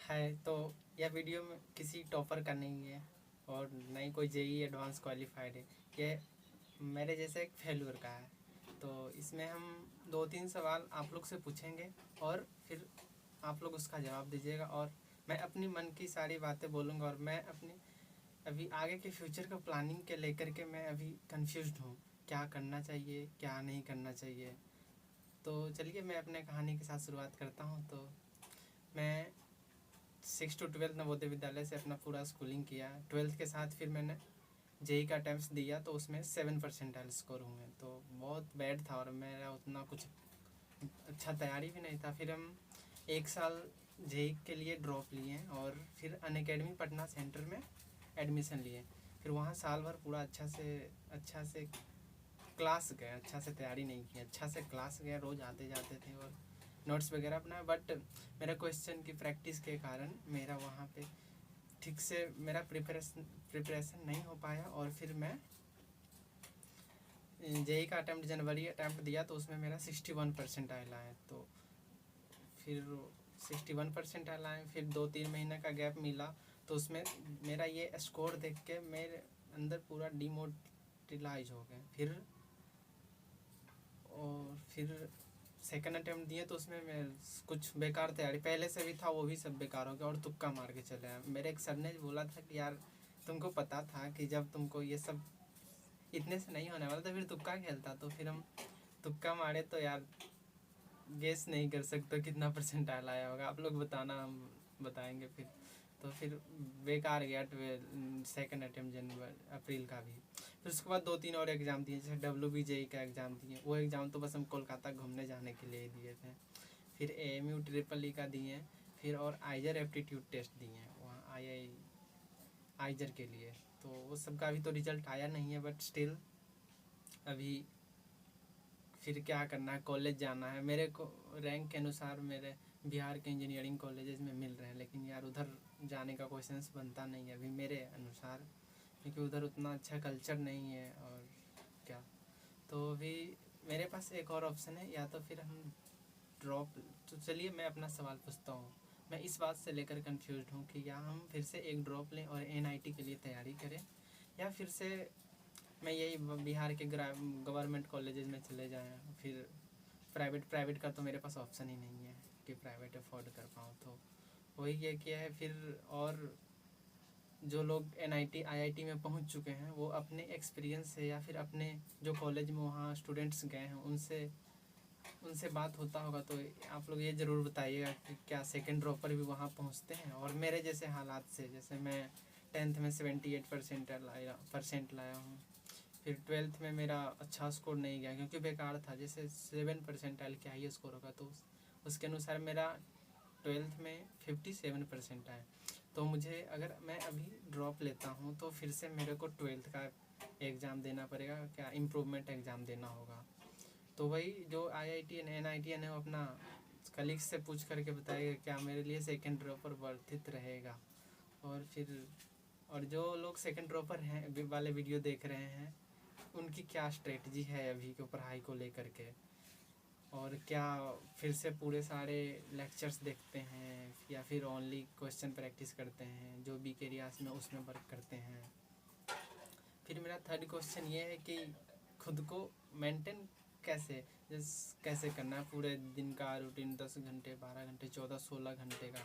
है। तो यह वीडियो में किसी टॉपर का नहीं है और न ही कोई जेई एडवांस क्वालिफाइड है, ये मेरे जैसे एक फेल्यूर का है। तो इसमें हम 2-3 सवाल आप लोग से पूछेंगे और फिर आप लोग उसका जवाब दीजिएगा और मैं अपनी मन की सारी बातें बोलूँगा। और मैं अपनी अभी आगे के फ्यूचर को प्लानिंग के लेकर के मैं अभी कंफ्यूज्ड हूँ, क्या करना चाहिए क्या नहीं करना चाहिए। तो चलिए मैं अपने कहानी के साथ शुरुआत करता हूँ। तो मैं 6 to 12 नवोदय विद्यालय से अपना पूरा स्कूलिंग किया। 12th के साथ फिर मैंने जेई का अटेम्प्ट दिया तो उसमें 7 परसेंटाइल स्कोर हुए, तो बहुत बैड था और मेरा उतना कुछ अच्छा तैयारी भी नहीं था। फिर हम 1 साल जेई के लिए ड्रॉप लिए और फिर अनअकैडमी पटना सेंटर में एडमिशन लिए। फिर वहाँ साल भर पूरा अच्छा से क्लास गए, अच्छा से तैयारी नहीं की, अच्छा से क्लास गए, रोज़ आते जाते थे और नोट्स वगैरह बनाए। बट मेरा क्वेश्चन की प्रैक्टिस के कारण मेरा वहाँ पे ठीक से मेरा प्रिपरेशन नहीं हो पाया। और फिर मैं जेई का जनवरी अटैम्प्ट दिया तो उसमें मेरा 61 परसेंटाइल आया। तो फिर 61 परसेंटाइल आए, फिर 2-3 महीने का गैप मिला तो उसमें मेरा ये स्कोर देख के मेरे अंदर पूरा डिमोटिलाइज हो गए। फिर सेकंड अटेम्प्ट दिए तो उसमें मैं कुछ बेकार तैयारी पहले से भी था, वो भी सब बेकार हो गया और तुक्का मार के चले आए। मेरे एक सर ने बोला था कि यार तुमको पता था कि जब तुमको ये सब इतने से नहीं होने वाला तो फिर तुक्का खेलता। तो फिर हम तुक्का मारे तो यार गेस नहीं कर सकते कितना परसेंटाइल आया होगा, आप लोग बताना, हम बताएंगे। फिर बेकार गया सेकंड अटेम्प्ट जनवरी अप्रैल का भी। फिर उसके बाद 2-3 और एग्ज़ाम दिए, जैसे WBJE का एग्ज़ाम दिए। वो एग्ज़ाम तो बस हम कोलकाता घूमने जाने के लिए दिए थे। फिर AMU ट्रिपल का दिए, फिर और आइजर एप्टीट्यूड टेस्ट दिए वहाँ आइजर के लिए। तो वो सब का अभी तो रिजल्ट आया नहीं है, बट स्टिल अभी फिर क्या करना है, कॉलेज जाना है। मेरे को रैंक के अनुसार मेरे बिहार के इंजीनियरिंग कॉलेजेस में मिल रहे हैं, लेकिन यार उधर जाने का कोई सेंस बनता नहीं है अभी मेरे अनुसार, क्योंकि उधर उतना अच्छा कल्चर नहीं है। और क्या, तो अभी मेरे पास एक और ऑप्शन है, या तो फिर हम ड्रॉप। तो चलिए मैं अपना सवाल पूछता हूँ। मैं इस बात से लेकर कंफ्यूज हूँ कि या हम फिर से एक ड्रॉप लें और NIT के लिए तैयारी करें, या फिर से मैं यही बिहार के गवर्नमेंट कॉलेजेस में चले जाएँ। फिर प्राइवेट का तो मेरे पास ऑप्शन ही नहीं है कि प्राइवेट अफोर्ड कर पाऊँ। तो वही ये किया है। फिर और जो लोग NIT IIT में पहुंच चुके हैं वो अपने एक्सपीरियंस से या फिर अपने जो कॉलेज में वहाँ स्टूडेंट्स गए हैं उनसे बात होता होगा। तो आप लोग ये ज़रूर बताइएगा कि क्या सेकंड ड्रॉपर भी वहाँ पहुँचते हैं और मेरे जैसे हालात से, जैसे मैं 10th में 78% लाया हूँ, फिर 12th में मेरा अच्छा स्कोर नहीं गया क्योंकि बेकार था, जैसे 7 परसेंटाइल क्या ही स्कोर होगा। तो उसके अनुसार मेरा 12th में 57% आए। तो मुझे अगर मैं अभी ड्रॉप लेता हूँ तो फिर से मेरे को 12th का एग्ज़ाम देना पड़ेगा, क्या इम्प्रूवमेंट एग्ज़ाम देना होगा। तो वही जो IIT NIT है वो अपना कलीग से पूछ करके बताएगा क्या मेरे लिए सेकंड ड्रॉपर वर्थित रहेगा। और जो लोग सेकंड ड्रॉपर हैं वाले वीडियो देख रहे हैं उनकी क्या स्ट्रेटजी है अभी को पढ़ाई को लेकर के, और क्या फिर से पूरे सारे लेक्चर्स देखते हैं या फिर ओनली क्वेश्चन प्रैक्टिस करते हैं जो बी के रियाज में उसमें वर्क करते हैं। फिर मेरा थर्ड क्वेश्चन ये है कि खुद को मेंटेन कैसे करना है, पूरे दिन का रूटीन 10 घंटे 12 घंटे 14-16 घंटे का।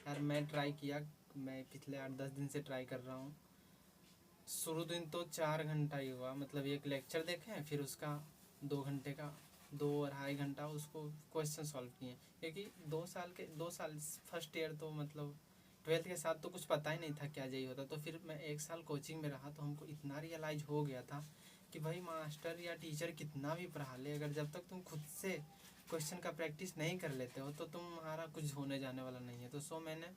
यार मैं ट्राई किया, मैं पिछले 8-10 दिन से ट्राई कर रहा हूँ। शुरू दिन तो 4 घंटा ही हुआ, मतलब एक लेक्चर देखें फिर उसका 2 घंटे का 2-2.5 घंटा उसको क्वेश्चन सॉल्व किए, क्योंकि 2 साल फर्स्ट ईयर तो मतलब 12th के साथ तो कुछ पता ही नहीं था क्या जेई होता। तो फिर मैं 1 साल कोचिंग में रहा तो हमको इतना रियलाइज हो गया था कि भाई मास्टर या टीचर कितना भी पढ़ा ले, अगर जब तक तुम खुद से क्वेश्चन का प्रैक्टिस नहीं कर लेते हो तो तुम्हारा कुछ होने जाने वाला नहीं है। तो मैंने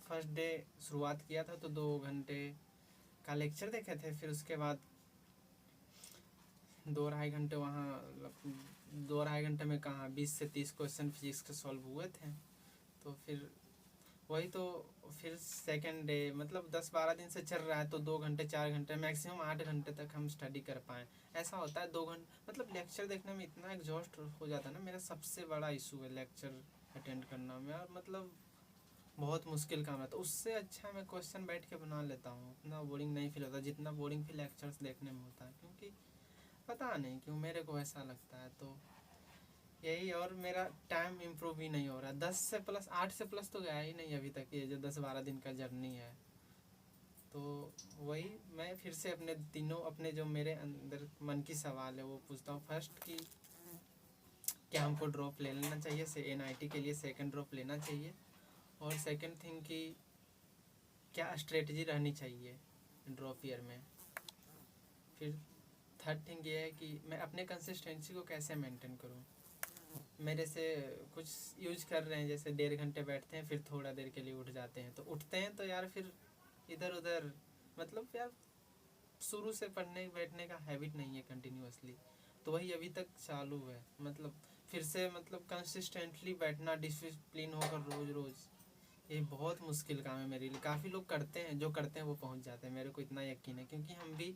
फर्स्ट डे शुरुआत किया था तो 2 घंटे का लेक्चर देखे थे, फिर उसके बाद 2-2.5 घंटे वहाँ 2-2.5 घंटे में कहाँ 20 से 30 क्वेश्चन फिजिक्स के सॉल्व हुए थे। तो फिर वही तो फिर सेकेंड डे मतलब 10-12 दिन से चल रहा है तो 2 घंटे 4 घंटे मैक्सिमम 8 घंटे तक हम स्टडी कर पाएँ। ऐसा होता है 2 घंटे मतलब लेक्चर देखने में इतना एग्जॉस्ट हो जाता है ना। मेरा सबसे बड़ा इशू है लेक्चर अटेंड करना में, और मतलब बहुत मुश्किल काम है, तो उससे अच्छा मैं क्वेश्चन बैठ के बना लेता हूँ, उतना बोरिंग नहीं फील होता जितना बोरिंग फील लेक्चर्स देखने में होता है, क्योंकि पता नहीं क्यों मेरे को ऐसा लगता है। तो यही, और मेरा टाइम इम्प्रूव भी नहीं हो रहा, 10 से प्लस 8 से प्लस तो गया ही नहीं अभी तक, ये जो 10-12 दिन का जर्नी है। तो वही मैं फिर से अपने तीनों अपने जो मेरे अंदर मन की सवाल है वो पूछता हूँ। फर्स्ट कि क्या हमको ड्रॉप ले लेना चाहिए से NIT के लिए, सेकंड ड्रॉप लेना चाहिए, और सेकंड थिंग कि क्या स्ट्रेटजी रहनी चाहिए ड्रॉप ईयर में। फिर थर्ड थिंग ये है कि मैं अपने कंसिस्टेंसी को कैसे मेंटेन करूँ। मेरे से कुछ यूज कर रहे हैं, जैसे 1.5 घंटे बैठते हैं फिर थोड़ा देर के लिए उठ जाते हैं, तो उठते हैं तो यार फिर इधर उधर, मतलब यार शुरू से पढ़ने बैठने का हैबिट नहीं है कंटिन्यूअसली, तो वही अभी तक चालू है। मतलब फिर से मतलब कंसिस्टेंटली बैठना, डिसिप्लिन होकर रोज़ रोज़, ये बहुत मुश्किल काम है मेरे लिए। काफ़ी लोग करते हैं, जो करते हैं वो पहुंच जाते हैं, मेरे को इतना यकीन है, क्योंकि हम भी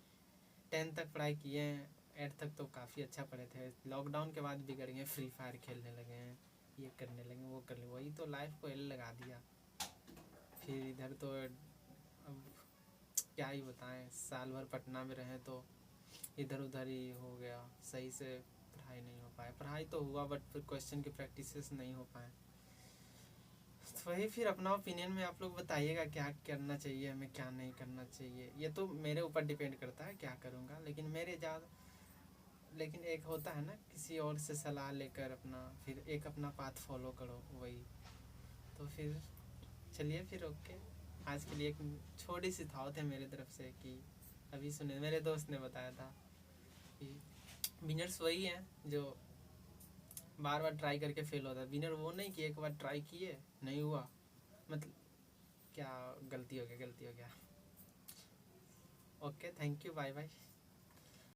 10th तक पढ़ाई किए हैं, 8th तक तो काफ़ी अच्छा पढ़े थे, लॉकडाउन के बाद बिगड़ गए, फ्री फायर खेलने लगे हैं, ये करने लगे वो कर ले, वही तो लाइफ को एल लगा दिया। फिर इधर तो अब क्या ही बताएं, साल भर पटना में रहे तो इधर उधर ही हो गया, सही से पढ़ाई नहीं हो पाए, पढ़ाई तो हुआ बट फिर क्वेश्चन की प्रैक्टिसेस नहीं हो पाए। तो वही, फिर अपना ओपिनियन में आप लोग बताइएगा क्या करना चाहिए हमें, क्या नहीं करना चाहिए। ये तो मेरे ऊपर डिपेंड करता है क्या करूँगा, लेकिन एक होता है ना किसी और से सलाह लेकर अपना फिर एक अपना पाथ फॉलो करो, वही। तो फिर चलिए फिर, ओके, आज के लिए एक छोटी सी थावत है मेरे तरफ से कि अभी सुने मेरे दोस्त ने बताया था कि विनर्स वही हैं जो बार बार ट्राई करके फेल होता है, विनर वो नहीं कि एक बार ट्राई किए नहीं हुआ, मतलब क्या, गलती हो गया। Okay, thank you, bye bye.